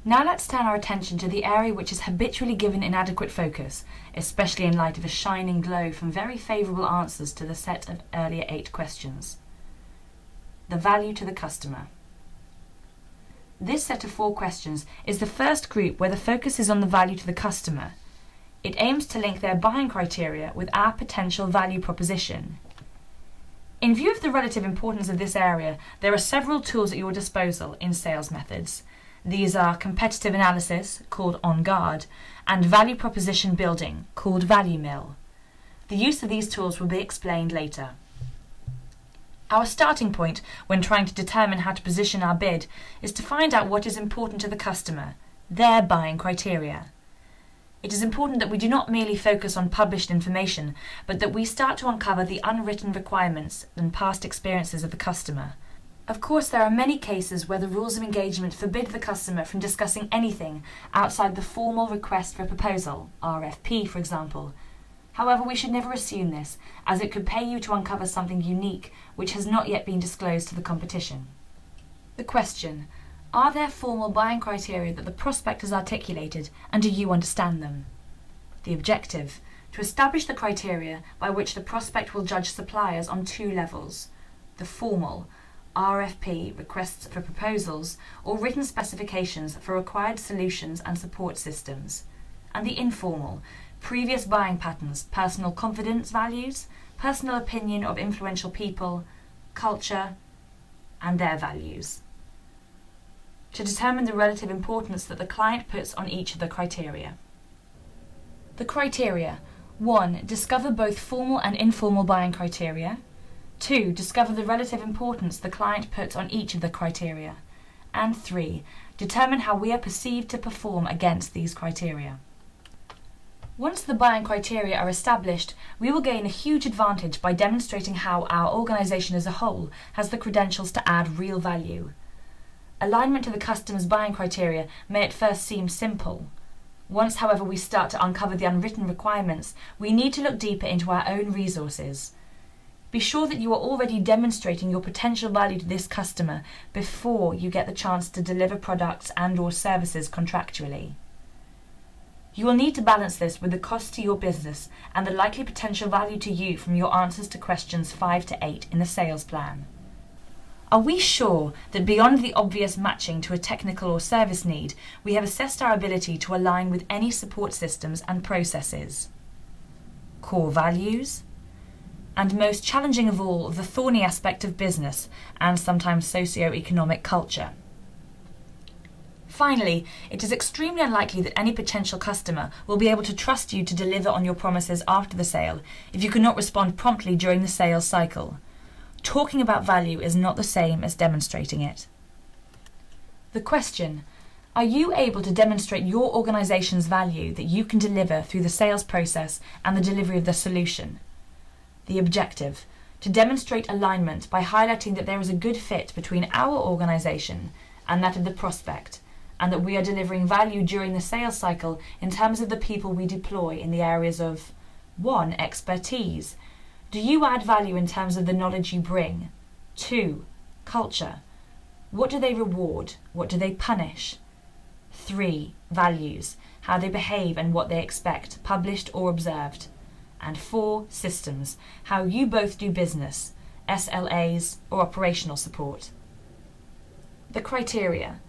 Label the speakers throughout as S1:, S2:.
S1: Now let's turn our attention to the area which is habitually given inadequate focus, especially in light of a shining glow from very favourable answers to the set of earlier 8 questions. The value to the customer. This set of 4 questions is the first group where the focus is on the value to the customer. It aims to link their buying criteria with our potential value proposition. In view of the relative importance of this area, there are several tools at your disposal in sales methods. These are competitive analysis, called On Guard, and value proposition building, called Value Mill. The use of these tools will be explained later. Our starting point when trying to determine how to position our bid is to find out what is important to the customer, their buying criteria. It is important that we do not merely focus on published information, but that we start to uncover the unwritten requirements and past experiences of the customer. Of course, there are many cases where the rules of engagement forbid the customer from discussing anything outside the formal request for a proposal, RFP for example. However, we should never assume this, as it could pay you to uncover something unique which has not yet been disclosed to the competition. The question: are there formal buying criteria that the prospect has articulated, and do you understand them? The objective: to establish the criteria by which the prospect will judge suppliers on 2 levels: the formal, RFP, requests for proposals, or written specifications for required solutions and support systems, and the informal, previous buying patterns, personal confidence values, personal opinion of influential people, culture, and their values. To determine the relative importance that the client puts on each of the criteria. The criteria: 1. Discover both formal and informal buying criteria. 2. Discover the relative importance the client puts on each of the criteria. And 3. Determine how we are perceived to perform against these criteria. Once the buying criteria are established, we will gain a huge advantage by demonstrating how our organisation as a whole has the credentials to add real value. Alignment to the customer's buying criteria may at first seem simple. Once, however, we start to uncover the unwritten requirements, we need to look deeper into our own resources. Be sure that you are already demonstrating your potential value to this customer before you get the chance to deliver products and/or services contractually. You will need to balance this with the cost to your business and the likely potential value to you from your answers to questions 5 to 8 in the sales plan. Are we sure that beyond the obvious matching to a technical or service need, we have assessed our ability to align with any support systems and processes? Core values? And most challenging of all, the thorny aspect of business and sometimes socio-economic culture. Finally, it is extremely unlikely that any potential customer will be able to trust you to deliver on your promises after the sale if you cannot respond promptly during the sales cycle. Talking about value is not the same as demonstrating it. The question: are you able to demonstrate your organisation's value that you can deliver through the sales process and the delivery of the solution? The objective: to demonstrate alignment by highlighting that there is a good fit between our organisation and that of the prospect, and that we are delivering value during the sales cycle in terms of the people we deploy in the areas of 1. Expertise. Do you add value in terms of the knowledge you bring? 2. Culture. What do they reward? What do they punish? 3. Values. How they behave and what they expect, published or observed. And 4. Systems. How you both do business, SLAs or operational support. The criteria.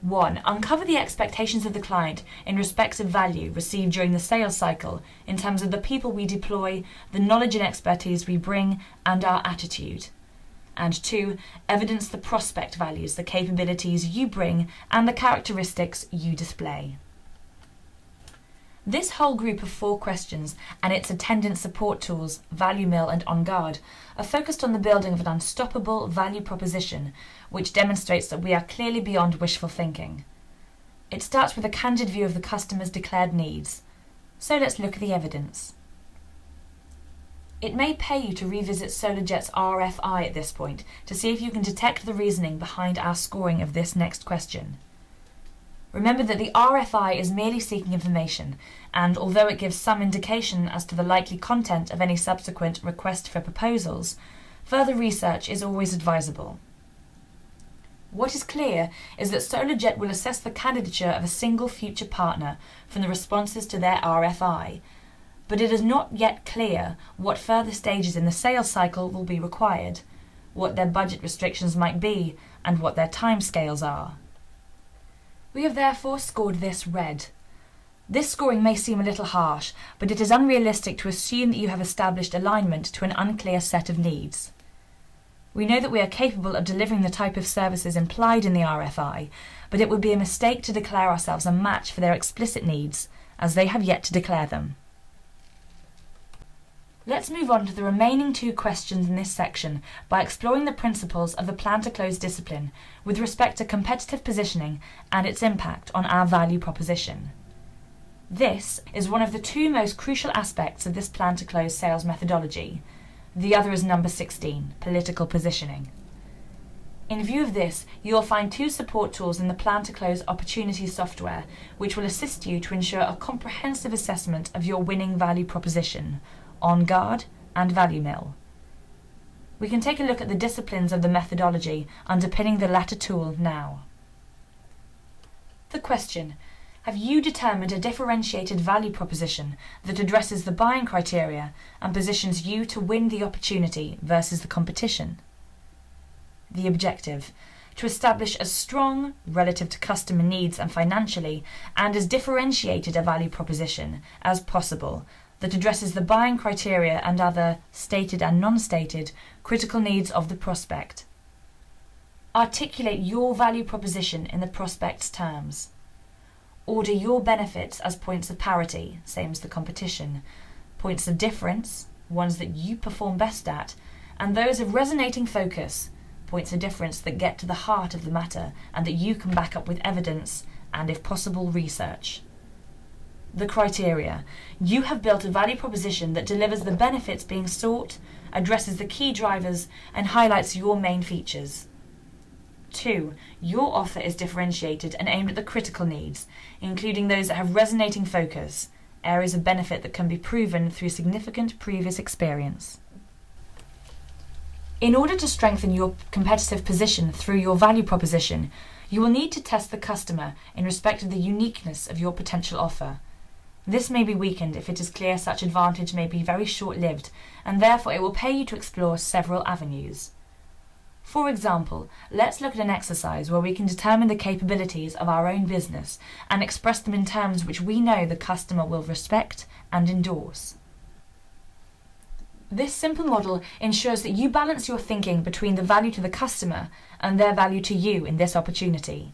S1: 1. Uncover the expectations of the client in respect of value received during the sales cycle in terms of the people we deploy, the knowledge and expertise we bring, and our attitude. And 2. Evidence the prospect values, the capabilities you bring, and the characteristics you display. This whole group of 4 questions and its attendant support tools, Value Mill and On Guard, are focused on the building of an unstoppable value proposition which demonstrates that we are clearly beyond wishful thinking. It starts with a candid view of the customer's declared needs. So let's look at the evidence. It may pay you to revisit SolarJet's RFI at this point to see if you can detect the reasoning behind our scoring of this next question. Remember that the RFI is merely seeking information, and although it gives some indication as to the likely content of any subsequent request for proposals, further research is always advisable. What is clear is that SolarJet will assess the candidature of a single future partner from the responses to their RFI, but it is not yet clear what further stages in the sales cycle will be required, what their budget restrictions might be, and what their timescales are. We have therefore scored this red. This scoring may seem a little harsh, but it is unrealistic to assume that you have established alignment to an unclear set of needs. We know that we are capable of delivering the type of services implied in the RFI, but it would be a mistake to declare ourselves a match for their explicit needs, as they have yet to declare them. Let's move on to the remaining 2 questions in this section by exploring the principles of the Plan to Close discipline with respect to competitive positioning and its impact on our value proposition. This is one of the 2 most crucial aspects of this Plan to Close sales methodology. The other is number 16, political positioning. In view of this, you will find 2 support tools in the Plan to Close opportunity software, which will assist you to ensure a comprehensive assessment of your winning value proposition, On Guard and Value Mill. We can take a look at the disciplines of the methodology underpinning the latter tool now. The question: have you determined a differentiated value proposition that addresses the buying criteria and positions you to win the opportunity versus the competition? The objective: to establish as strong, relative to customer needs and financially, and as differentiated a value proposition as possible that addresses the buying criteria and other, stated and non-stated, critical needs of the prospect. Articulate your value proposition in the prospect's terms. Order your benefits as points of parity, same as the competition, points of difference, ones that you perform best at, and those of resonating focus, points of difference that get to the heart of the matter and that you can back up with evidence and, if possible, research. The criteria: you have built a value proposition that delivers the benefits being sought, addresses the key drivers, and highlights your main features. 2. Your offer is differentiated and aimed at the critical needs, including those that have resonating focus, areas of benefit that can be proven through significant previous experience. In order to strengthen your competitive position through your value proposition, you will need to test the customer in respect of the uniqueness of your potential offer. This may be weakened if it is clear such advantage may be very short-lived, and therefore it will pay you to explore several avenues. For example, let's look at an exercise where we can determine the capabilities of our own business and express them in terms which we know the customer will respect and endorse. This simple model ensures that you balance your thinking between the value to the customer and their value to you in this opportunity.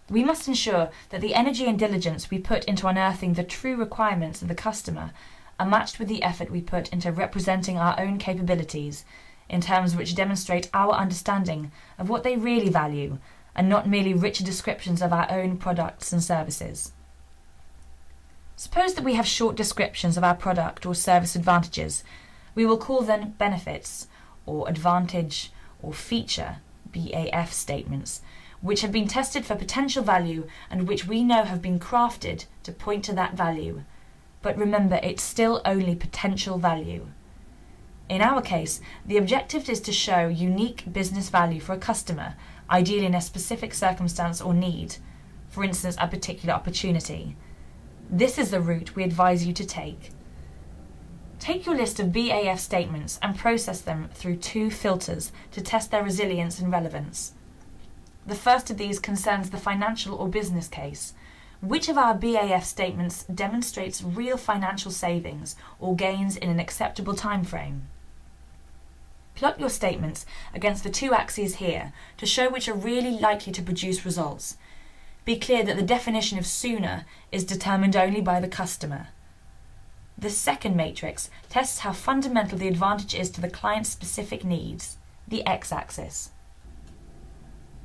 S1: We must ensure that the energy and diligence we put into unearthing the true requirements of the customer are matched with the effort we put into representing our own capabilities in terms which demonstrate our understanding of what they really value, and not merely richer descriptions of our own products and services. Suppose that we have short descriptions of our product or service advantages. We will call them benefits, or advantage, or feature, BAF statements, which have been tested for potential value and which we know have been crafted to point to that value. But remember, it's still only potential value. In our case, the objective is to show unique business value for a customer, ideally in a specific circumstance or need, for instance, a particular opportunity. This is the route we advise you to take. Take your list of BAF statements and process them through 2 filters to test their resilience and relevance. The first of these concerns the financial or business case. Which of our BAF statements demonstrates real financial savings or gains in an acceptable time frame? Plot your statements against the 2 axes here to show which are really likely to produce results. Be clear that the definition of sooner is determined only by the customer. The second matrix tests how fundamental the advantage is to the client's specific needs, the x-axis.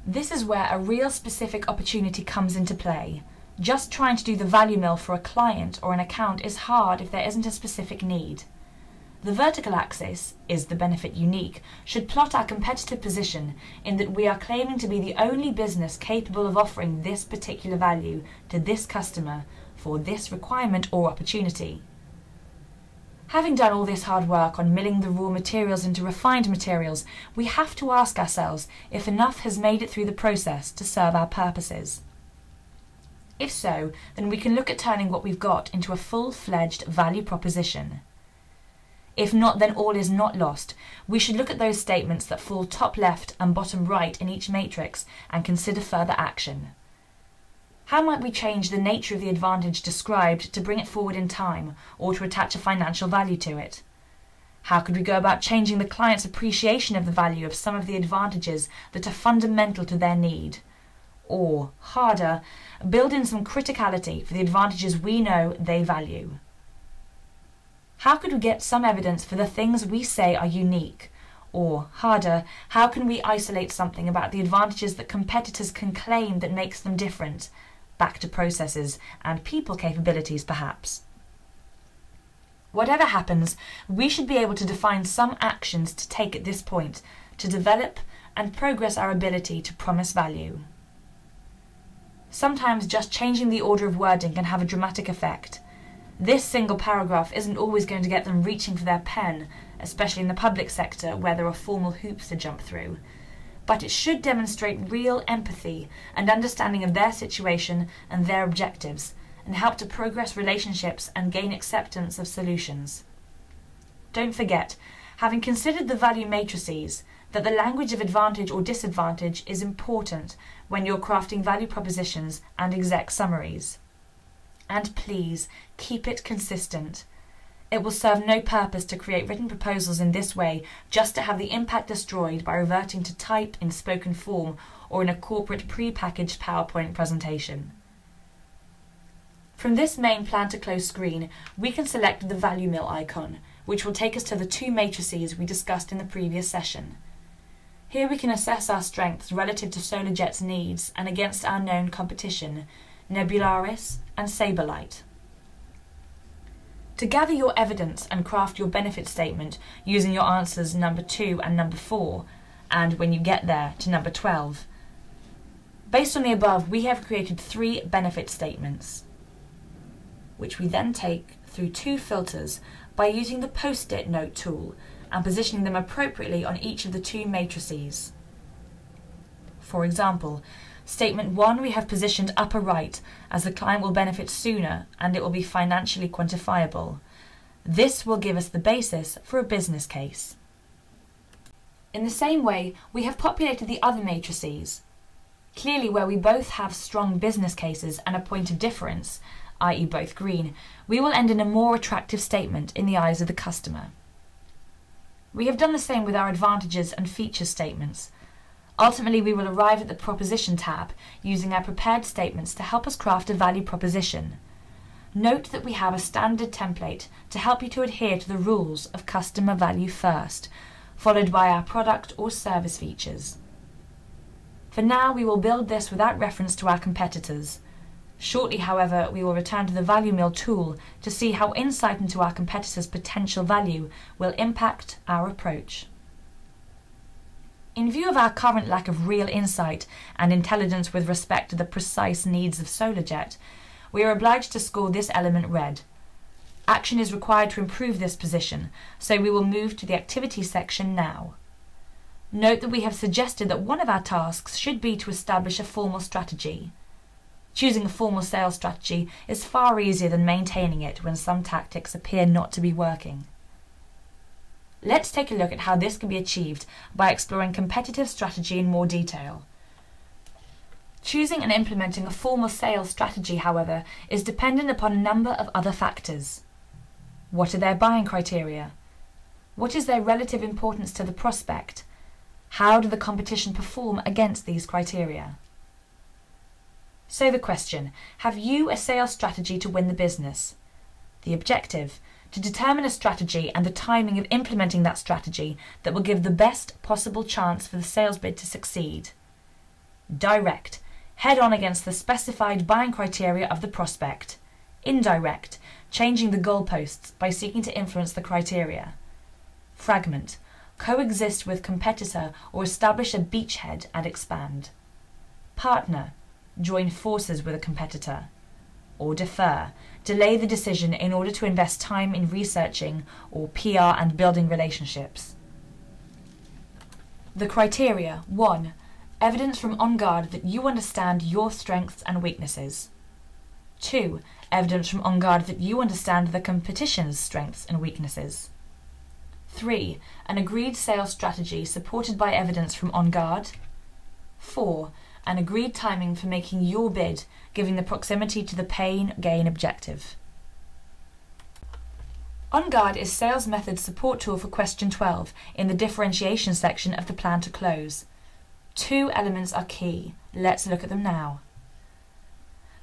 S1: This is where a real specific opportunity comes into play. Just trying to do the value mill for a client or an account is hard if there isn't a specific need. The vertical axis, is the benefit unique, should plot our competitive position in that we are claiming to be the only business capable of offering this particular value to this customer for this requirement or opportunity. Having done all this hard work on milling the raw materials into refined materials, we have to ask ourselves if enough has made it through the process to serve our purposes. If so, then we can look at turning what we've got into a full-fledged value proposition. If not, then all is not lost. We should look at those statements that fall top left and bottom right in each matrix and consider further action. How might we change the nature of the advantage described to bring it forward in time or to attach a financial value to it? How could we go about changing the client's appreciation of the value of some of the advantages that are fundamental to their need? Or, harder, build in some criticality for the advantages we know they value. How could we get some evidence for the things we say are unique? Or, harder, how can we isolate something about the advantages that competitors can claim that makes them different? Back to processes and people capabilities, perhaps. Whatever happens, we should be able to define some actions to take at this point to develop and progress our ability to promise value. Sometimes just changing the order of wording can have a dramatic effect. This single paragraph isn't always going to get them reaching for their pen, especially in the public sector where there are formal hoops to jump through. But it should demonstrate real empathy and understanding of their situation and their objectives, and help to progress relationships and gain acceptance of solutions. Don't forget, having considered the value matrices, that the language of advantage or disadvantage is important when you're crafting value propositions and exec summaries. And please, keep it consistent. It will serve no purpose to create written proposals in this way just to have the impact destroyed by reverting to type in spoken form or in a corporate pre-packaged PowerPoint presentation. From this main plan to close screen, we can select the value mill icon, which will take us to the two matrices we discussed in the previous session. Here we can assess our strengths relative to SolarJet's needs and against our known competition, Nebularis and Saberlight. To gather your evidence and craft your benefit statement using your answers number 2 and number 4, and when you get there to number 12. Based on the above, we have created 3 benefit statements, which we then take through 2 filters by using the post-it note tool and positioning them appropriately on each of the 2 matrices. For example, Statement 1 we have positioned upper right as the client will benefit sooner and it will be financially quantifiable. This will give us the basis for a business case. In the same way, we have populated the other matrices. Clearly, where we both have strong business cases and a point of difference, i.e. both green, we will end in a more attractive statement in the eyes of the customer. We have done the same with our advantages and features statements. Ultimately, we will arrive at the Proposition tab, using our prepared statements to help us craft a value proposition. Note that we have a standard template to help you to adhere to the rules of customer value first, followed by our product or service features. For now, we will build this without reference to our competitors. Shortly, however, we will return to the Value Mill tool to see how insight into our competitors' potential value will impact our approach. In view of our current lack of real insight and intelligence with respect to the precise needs of SolarJet, we are obliged to score this element red. Action is required to improve this position, so we will move to the Activities section now. Note that we have suggested that one of our tasks should be to establish a formal strategy. Choosing a formal sales strategy is far easier than maintaining it when some tactics appear not to be working. Let's take a look at how this can be achieved by exploring competitive strategy in more detail. Choosing and implementing a formal sales strategy, however, is dependent upon a number of other factors. What are their buying criteria? What is their relative importance to the prospect? How do the competition perform against these criteria? So the question, have you a sales strategy to win the business? The objective, to determine a strategy and the timing of implementing that strategy that will give the best possible chance for the sales bid to succeed. Direct, head on against the specified buying criteria of the prospect. Indirect, changing the goalposts by seeking to influence the criteria. Fragment, coexist with competitor or establish a beachhead and expand. Partner, join forces with a competitor. or defer, delay the decision in order to invest time in researching or PR and building relationships. The criteria: 1. Evidence from On Guard that you understand your strengths and weaknesses. 2. Evidence from On Guard that you understand the competition's strengths and weaknesses. 3. An agreed sales strategy supported by evidence from On Guard. 4. An agreed timing for making your bid, giving the proximity to the pain-gain objective. On Guard is Sales Methods support tool for question 12 in the differentiation section of the plan to close. 2 elements are key. Let's look at them now.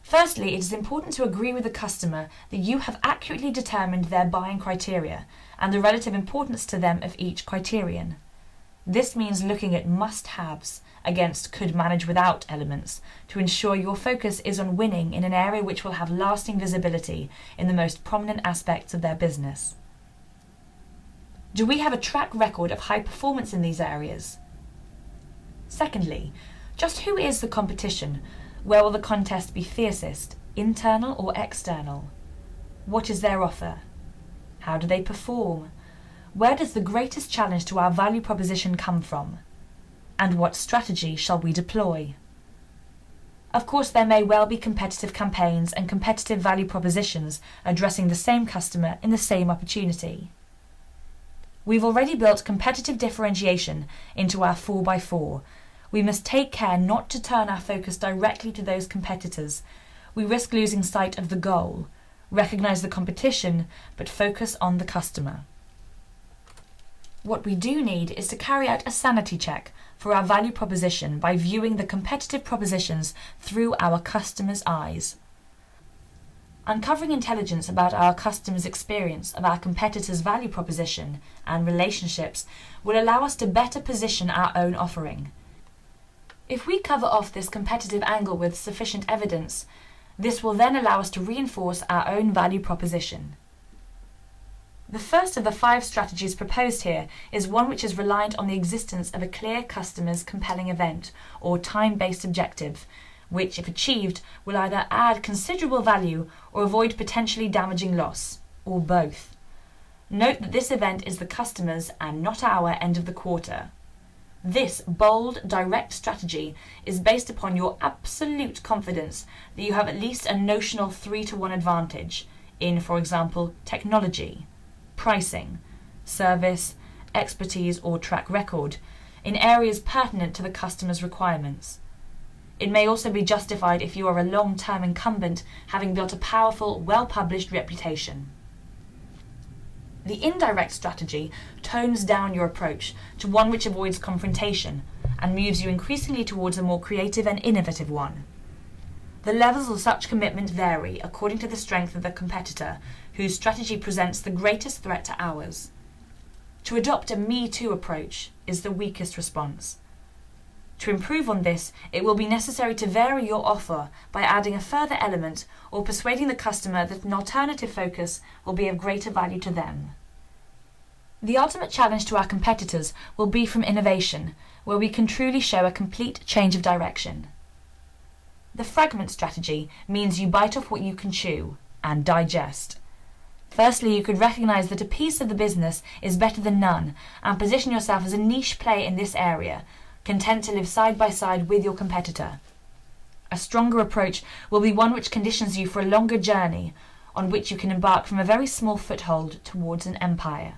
S1: Firstly, it is important to agree with the customer that you have accurately determined their buying criteria and the relative importance to them of each criterion. This means looking at must-haves against could-manage-without elements to ensure your focus is on winning in an area which will have lasting visibility in the most prominent aspects of their business. Do we have a track record of high performance in these areas? Secondly, just who is the competition? Where will the contest be fiercest, internal or external? What is their offer? How do they perform? Where does the greatest challenge to our value proposition come from? And what strategy shall we deploy? Of course, there may well be competitive campaigns and competitive value propositions addressing the same customer in the same opportunity. We've already built competitive differentiation into our 4x4. We must take care not to turn our focus directly to those competitors. We risk losing sight of the goal. Recognise the competition, but focus on the customer. What we do need is to carry out a sanity check for our value proposition by viewing the competitive propositions through our customers' eyes. Uncovering intelligence about our customers' experience of our competitors' value proposition and relationships will allow us to better position our own offering. If we cover off this competitive angle with sufficient evidence, this will then allow us to reinforce our own value proposition. The first of the 5 strategies proposed here is one which is reliant on the existence of a clear customer's compelling event or time-based objective, which, if achieved, will either add considerable value or avoid potentially damaging loss, or both. Note that this event is the customer's and not our end of the quarter. This bold, direct strategy is based upon your absolute confidence that you have at least a notional 3-to-1 advantage in, for example, technology, pricing, service, expertise or track record in areas pertinent to the customer's requirements. It may also be justified if you are a long-term incumbent having built a powerful, well-published reputation. The indirect strategy tones down your approach to one which avoids confrontation and moves you increasingly towards a more creative and innovative one. The levels of such commitment vary according to the strength of the competitor, whose strategy presents the greatest threat to ours. To adopt a me too approach is the weakest response. To improve on this, it will be necessary to vary your offer by adding a further element or persuading the customer that an alternative focus will be of greater value to them. The ultimate challenge to our competitors will be from innovation, where we can truly show a complete change of direction. The fragment strategy means you bite off what you can chew and digest. Firstly, you could recognise that a piece of the business is better than none and position yourself as a niche player in this area, content to live side by side with your competitor. A stronger approach will be one which conditions you for a longer journey, on which you can embark from a very small foothold towards an empire.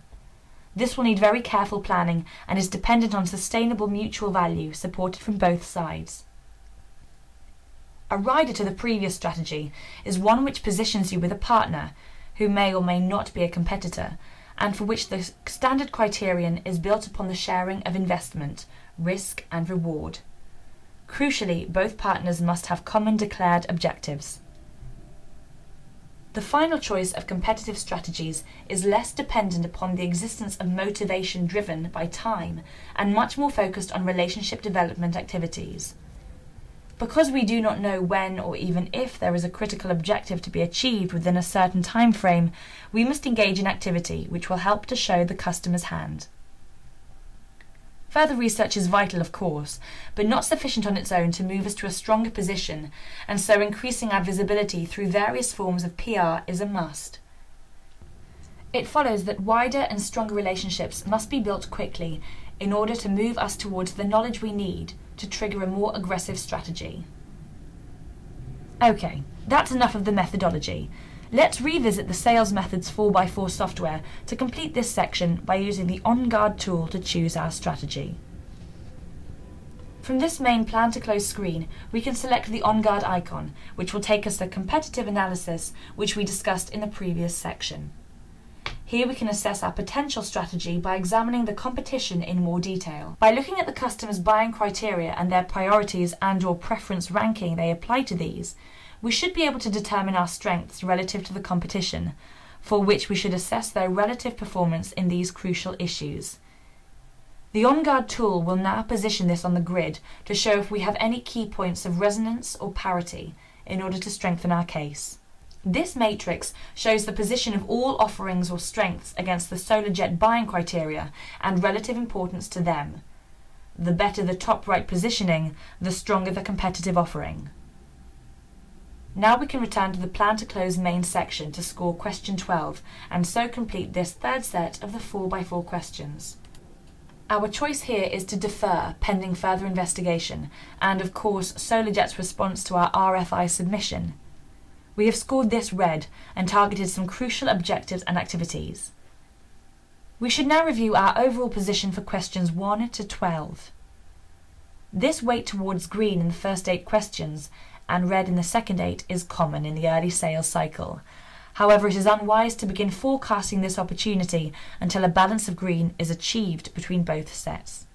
S1: This will need very careful planning and is dependent on sustainable mutual value supported from both sides. A rider to the previous strategy is one which positions you with a partner, who may or may not be a competitor, and for which the standard criterion is built upon the sharing of investment, risk and reward. Crucially, both partners must have common declared objectives. The final choice of competitive strategies is less dependent upon the existence of motivation driven by time and much more focused on relationship development activities. Because we do not know when or even if there is a critical objective to be achieved within a certain time frame, we must engage in activity which will help to show the customer's hand. Further research is vital, of course, but not sufficient on its own to move us to a stronger position, and so increasing our visibility through various forms of PR is a must. It follows that wider and stronger relationships must be built quickly in order to move us towards the knowledge we need to trigger a more aggressive strategy. Okay, that's enough of the methodology. Let's revisit the Sales Methods 4x4 software to complete this section by using the On Guard tool to choose our strategy. From this main Plan to Close screen, we can select the On Guard icon, which will take us to competitive analysis, which we discussed in the previous section. Here we can assess our potential strategy by examining the competition in more detail. By looking at the customer's buying criteria and their priorities and/or preference ranking they apply to these, we should be able to determine our strengths relative to the competition, for which we should assess their relative performance in these crucial issues. The On Guard tool will now position this on the grid to show if we have any key points of resonance or parity in order to strengthen our case. This matrix shows the position of all offerings or strengths against the SolarJet buying criteria and relative importance to them. The better the top right positioning, the stronger the competitive offering. Now we can return to the Plan to Close main section to score question 12 and so complete this third set of the 4x4 questions. Our choice here is to defer pending further investigation and of course SolarJet's response to our RFI submission. We have scored this red and targeted some crucial objectives and activities. We should now review our overall position for questions 1 to 12. This weight towards green in the first 8 questions and red in the second 8 is common in the early sales cycle. However, it is unwise to begin forecasting this opportunity until a balance of green is achieved between both sets.